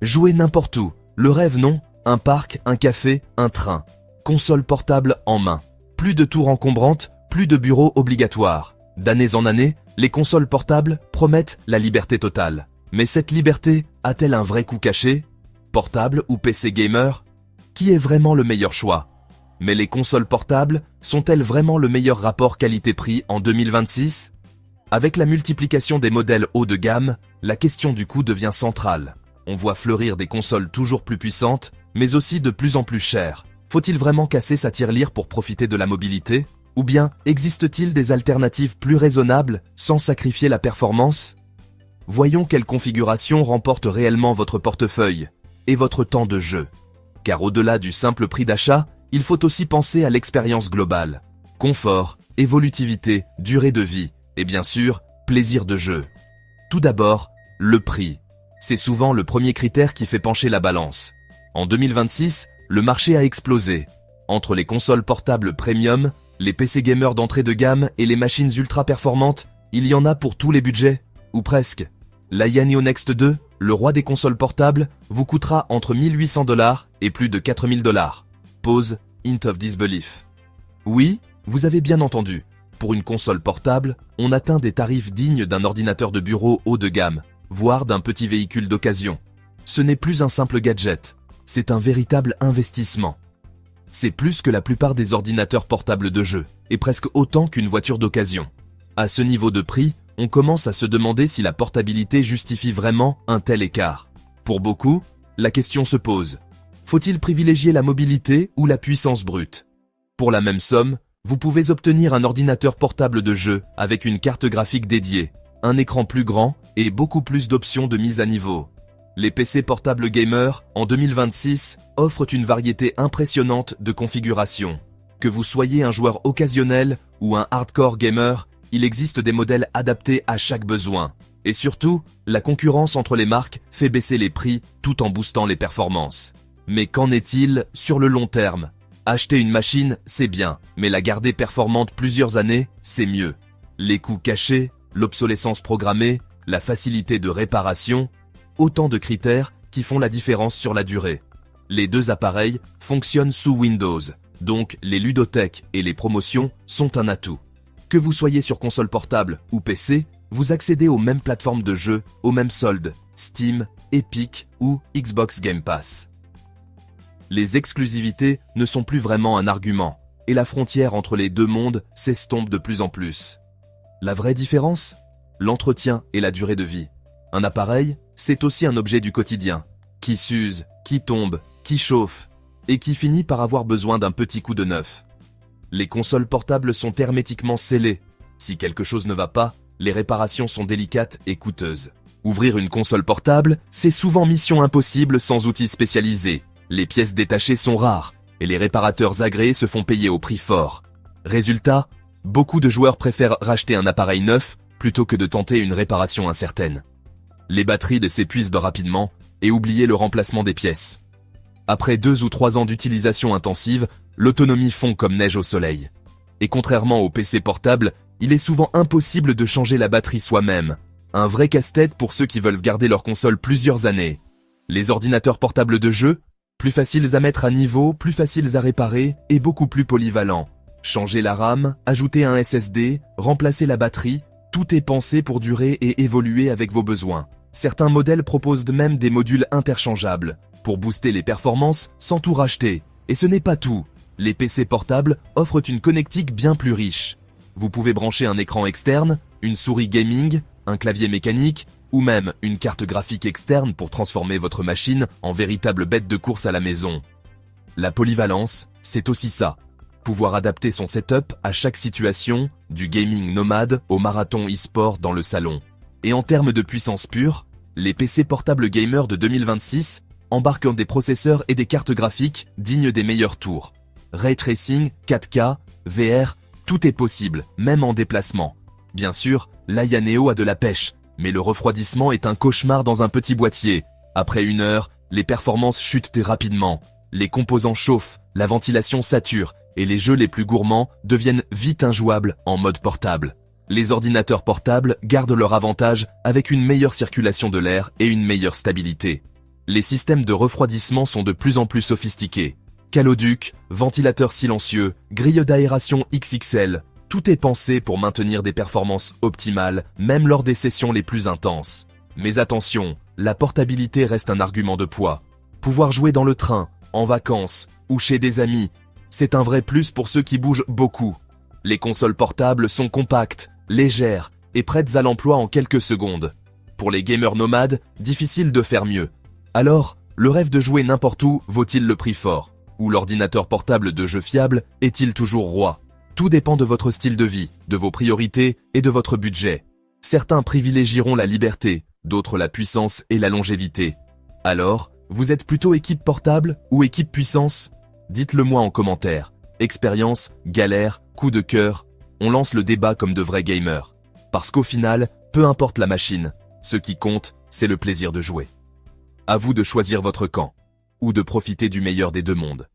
Jouer n'importe où. Le rêve, non? Un parc, un café, un train. Console portable en main. Plus de tours encombrantes, plus de bureaux obligatoires. D'année en année, les consoles portables promettent la liberté totale. Mais cette liberté a-t-elle un vrai coût caché? Portable ou PC gamer? Qui est vraiment le meilleur choix? Mais les consoles portables sont-elles vraiment le meilleur rapport qualité-prix en 2026? Avec la multiplication des modèles haut de gamme, la question du coût devient centrale. On voit fleurir des consoles toujours plus puissantes, mais aussi de plus en plus chères. Faut-il vraiment casser sa tirelire pour profiter de la mobilité? Ou bien existe-t-il des alternatives plus raisonnables sans sacrifier la performance? Voyons quelle configuration remporte réellement votre portefeuille et votre temps de jeu. Car au-delà du simple prix d'achat, il faut aussi penser à l'expérience globale. Confort, évolutivité, durée de vie et bien sûr, plaisir de jeu. Tout d'abord, le prix. C'est souvent le premier critère qui fait pencher la balance. En 2026, le marché a explosé. Entre les consoles portables premium, les PC gamers d'entrée de gamme et les machines ultra performantes, il y en a pour tous les budgets, ou presque. La Yaneo Next 2, le roi des consoles portables, vous coûtera entre 1800 $ et plus de 4000 $. Pause, hint of disbelief. Oui, vous avez bien entendu. Pour une console portable, on atteint des tarifs dignes d'un ordinateur de bureau haut de gamme, voire d'un petit véhicule d'occasion. Ce n'est plus un simple gadget, c'est un véritable investissement. C'est plus que la plupart des ordinateurs portables de jeu, et presque autant qu'une voiture d'occasion. À ce niveau de prix, on commence à se demander si la portabilité justifie vraiment un tel écart. Pour beaucoup, la question se pose. Faut-il privilégier la mobilité ou la puissance brute? Pour la même somme, vous pouvez obtenir un ordinateur portable de jeu avec une carte graphique dédiée, un écran plus grand et beaucoup plus d'options de mise à niveau. Les PC portables gamers, en 2026, offrent une variété impressionnante de configurations. Que vous soyez un joueur occasionnel ou un hardcore gamer, il existe des modèles adaptés à chaque besoin. Et surtout, la concurrence entre les marques fait baisser les prix tout en boostant les performances. Mais qu'en est-il sur le long terme? Acheter une machine, c'est bien, mais la garder performante plusieurs années, c'est mieux. Les coûts cachés, l'obsolescence programmée, la facilité de réparation, autant de critères qui font la différence sur la durée. Les deux appareils fonctionnent sous Windows, donc les ludothèques et les promotions sont un atout. Que vous soyez sur console portable ou PC, vous accédez aux mêmes plateformes de jeux, aux mêmes soldes, Steam, Epic ou Xbox Game Pass. Les exclusivités ne sont plus vraiment un argument, et la frontière entre les deux mondes s'estompe de plus en plus. La vraie différence? L'entretien et la durée de vie. Un appareil, c'est aussi un objet du quotidien, qui s'use, qui tombe, qui chauffe, et qui finit par avoir besoin d'un petit coup de neuf. Les consoles portables sont hermétiquement scellées. Si quelque chose ne va pas, les réparations sont délicates et coûteuses. Ouvrir une console portable, c'est souvent mission impossible sans outils spécialisés. Les pièces détachées sont rares, et les réparateurs agréés se font payer au prix fort. Résultat, beaucoup de joueurs préfèrent racheter un appareil neuf plutôt que de tenter une réparation incertaine. Les batteries s'épuisent rapidement et oubliez le remplacement des pièces. Après 2 ou 3 ans d'utilisation intensive, l'autonomie fond comme neige au soleil. Et contrairement aux PC portables, il est souvent impossible de changer la batterie soi-même. Un vrai casse-tête pour ceux qui veulent garder leur console plusieurs années. Les ordinateurs portables de jeu, plus faciles à mettre à niveau, plus faciles à réparer et beaucoup plus polyvalents. Changer la RAM, ajouter un SSD, remplacer la batterie, tout est pensé pour durer et évoluer avec vos besoins. Certains modèles proposent même des modules interchangeables pour booster les performances sans tout racheter. Et ce n'est pas tout. Les PC portables offrent une connectique bien plus riche. Vous pouvez brancher un écran externe, une souris gaming, un clavier mécanique ou même une carte graphique externe pour transformer votre machine en véritable bête de course à la maison. La polyvalence, c'est aussi ça. Pouvoir adapter son setup à chaque situation, du gaming nomade au marathon e-sport dans le salon. Et en termes de puissance pure, les PC portables gamers de 2026 embarquent des processeurs et des cartes graphiques dignes des meilleurs tours. Ray tracing, 4K, VR, tout est possible, même en déplacement. Bien sûr, la Yaneo a de la pêche, mais le refroidissement est un cauchemar dans un petit boîtier. Après 1 heure, les performances chutent rapidement. Les composants chauffent, la ventilation sature, et les jeux les plus gourmands deviennent vite injouables en mode portable. Les ordinateurs portables gardent leur avantage avec une meilleure circulation de l'air et une meilleure stabilité. Les systèmes de refroidissement sont de plus en plus sophistiqués. Caloduc, ventilateur silencieux, grille d'aération XXL, tout est pensé pour maintenir des performances optimales, même lors des sessions les plus intenses. Mais attention, la portabilité reste un argument de poids. Pouvoir jouer dans le train, en vacances ou chez des amis, c'est un vrai plus pour ceux qui bougent beaucoup. Les consoles portables sont compactes, légères et prêtes à l'emploi en quelques secondes. Pour les gamers nomades, difficile de faire mieux. Alors, le rêve de jouer n'importe où vaut-il le prix fort? Ou l'ordinateur portable de jeux fiable est-il toujours roi? Tout dépend de votre style de vie, de vos priorités et de votre budget. Certains privilégieront la liberté, d'autres la puissance et la longévité. Alors, vous êtes plutôt équipe portable ou équipe puissance? Dites-le moi en commentaire. Expérience, galère, coup de cœur, on lance le débat comme de vrais gamers. Parce qu'au final, peu importe la machine, ce qui compte, c'est le plaisir de jouer. À vous de choisir votre camp, ou de profiter du meilleur des deux mondes.